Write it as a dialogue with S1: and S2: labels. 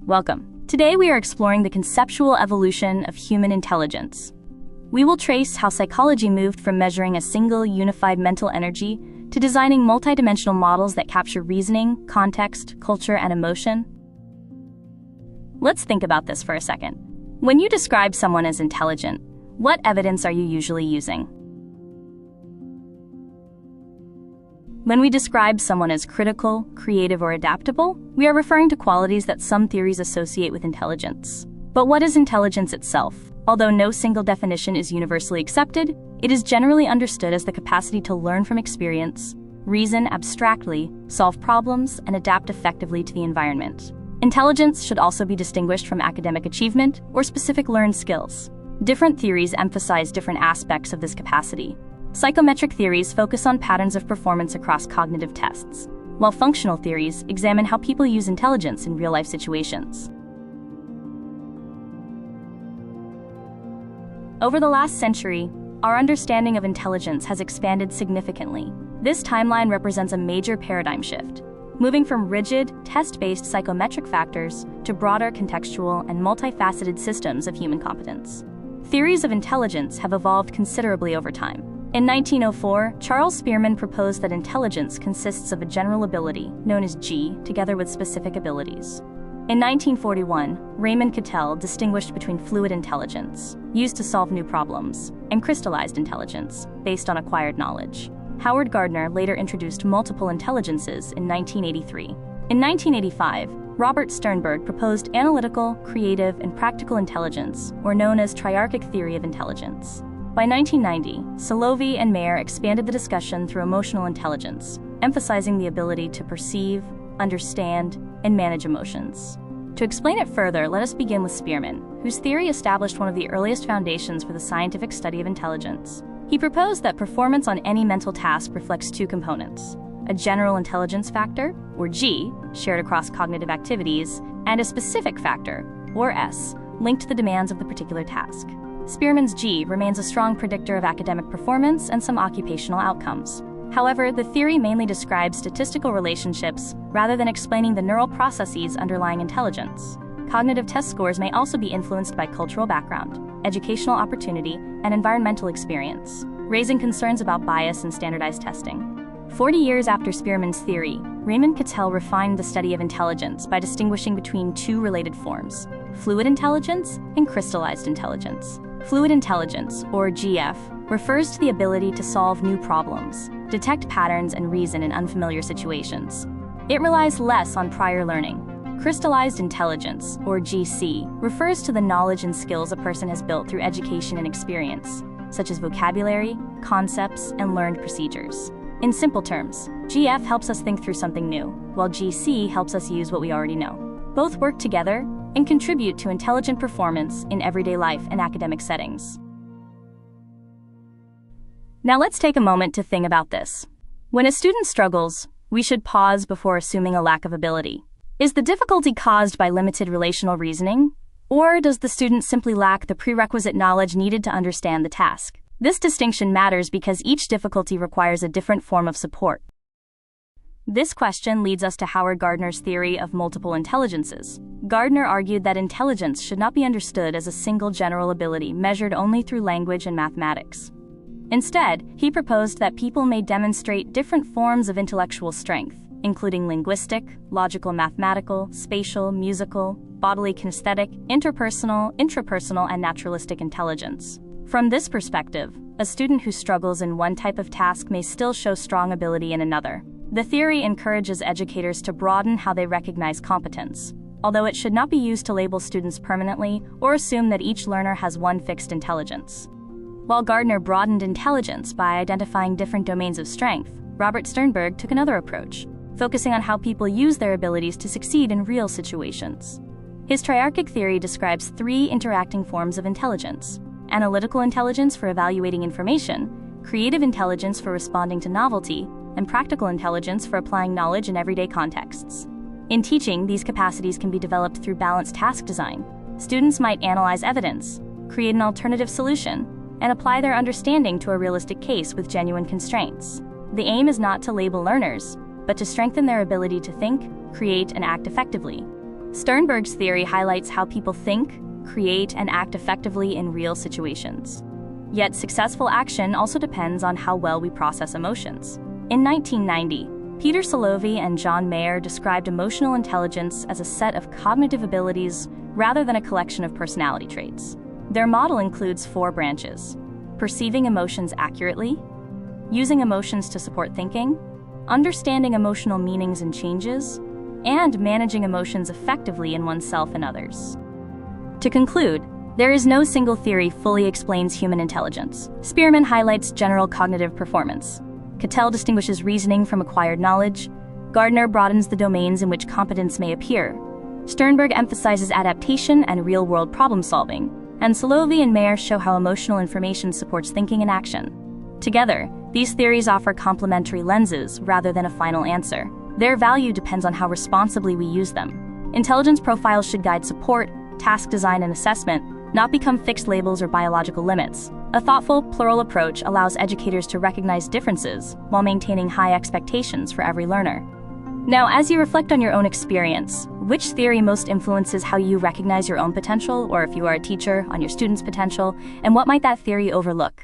S1: Welcome. Today we are exploring the conceptual evolution of human intelligence. We will trace how psychology moved from measuring a single, unified mental energy to designing multidimensional models that capture reasoning, context, culture, and emotion. Let's think about this for a second. When you describe someone as intelligent, what evidence are you usually using? When we describe someone as critical, creative, or adaptable, we are referring to qualities that some theories associate with intelligence. But what is intelligence itself? Although no single definition is universally accepted, it is generally understood as the capacity to learn from experience, reason abstractly, solve problems, and adapt effectively to the environment. Intelligence should also be distinguished from academic achievement or specific learned skills. Different theories emphasize different aspects of this capacity. Psychometric theories focus on patterns of performance across cognitive tests, while functional theories examine how people use intelligence in real-life situations. Over the last century, our understanding of intelligence has expanded significantly. This timeline represents a major paradigm shift, moving from rigid, test-based psychometric factors to broader contextual and multifaceted systems of human competence. Theories of intelligence have evolved considerably over time. In 1904, Charles Spearman proposed that intelligence consists of a general ability, known as G, together with specific abilities. In 1941, Raymond Cattell distinguished between fluid intelligence, used to solve new problems, and crystallized intelligence, based on acquired knowledge. Howard Gardner later introduced multiple intelligences in 1983. In 1985, Robert Sternberg proposed analytical, creative, and practical intelligence, or known as triarchic theory of intelligence. By 1990, Salovey and Mayer expanded the discussion through emotional intelligence, emphasizing the ability to perceive, understand, and manage emotions. To explain it further, let us begin with Spearman, whose theory established one of the earliest foundations for the scientific study of intelligence. He proposed that performance on any mental task reflects two components: a general intelligence factor, or G, shared across cognitive activities, and a specific factor, or S, linked to the demands of the particular task. Spearman's G remains a strong predictor of academic performance and some occupational outcomes. However, the theory mainly describes statistical relationships rather than explaining the neural processes underlying intelligence. Cognitive test scores may also be influenced by cultural background, educational opportunity, and environmental experience, raising concerns about bias in standardized testing. 40 years after Spearman's theory, Raymond Cattell refined the study of intelligence by distinguishing between two related forms: fluid intelligence and crystallized intelligence. Fluid intelligence, or GF, refers to the ability to solve new problems, detect patterns, and reason in unfamiliar situations. It relies less on prior learning. Crystallized intelligence, or GC, refers to the knowledge and skills a person has built through education and experience, such as vocabulary, concepts, and learned procedures. In simple terms, GF helps us think through something new, while GC helps us use what we already know. Both work together and contribute to intelligent performance in everyday life and academic settings. Now let's take a moment to think about this. When a student struggles, we should pause before assuming a lack of ability. Is the difficulty caused by limited relational reasoning, or does the student simply lack the prerequisite knowledge needed to understand the task? This distinction matters because each difficulty requires a different form of support. This question leads us to Howard Gardner's theory of multiple intelligences. Gardner argued that intelligence should not be understood as a single general ability measured only through language and mathematics. Instead, he proposed that people may demonstrate different forms of intellectual strength, including linguistic, logical, mathematical, spatial, musical, bodily kinesthetic, interpersonal, intrapersonal, and naturalistic intelligence. From this perspective, a student who struggles in one type of task may still show strong ability in another. The theory encourages educators to broaden how they recognize competence, although it should not be used to label students permanently or assume that each learner has one fixed intelligence. While Gardner broadened intelligence by identifying different domains of strength, Robert Sternberg took another approach, focusing on how people use their abilities to succeed in real situations. His triarchic theory describes three interacting forms of intelligence: analytical intelligence for evaluating information, creative intelligence for responding to novelty, and practical intelligence for applying knowledge in everyday contexts. In teaching, these capacities can be developed through balanced task design. Students might analyze evidence, create an alternative solution, and apply their understanding to a realistic case with genuine constraints. The aim is not to label learners, but to strengthen their ability to think, create, and act effectively. Sternberg's theory highlights how people think, create, and act effectively in real situations. Yet successful action also depends on how well we process emotions. In 1990, Peter Salovey and John Mayer described emotional intelligence as a set of cognitive abilities rather than a collection of personality traits. Their model includes 4 branches: perceiving emotions accurately, using emotions to support thinking, understanding emotional meanings and changes, and managing emotions effectively in oneself and others. To conclude, there is no single theory fully explains human intelligence. Spearman highlights general cognitive performance. Cattell distinguishes reasoning from acquired knowledge. Gardner broadens the domains in which competence may appear. Sternberg emphasizes adaptation and real-world problem-solving. And Salovey and Mayer show how emotional information supports thinking and action. Together, these theories offer complementary lenses rather than a final answer. Their value depends on how responsibly we use them. Intelligence profiles should guide support, task design, and assessment, not become fixed labels or biological limits. A thoughtful, plural approach allows educators to recognize differences while maintaining high expectations for every learner. Now, as you reflect on your own experience, which theory most influences how you recognize your own potential, or if you are a teacher, on your students' potential, and what might that theory overlook?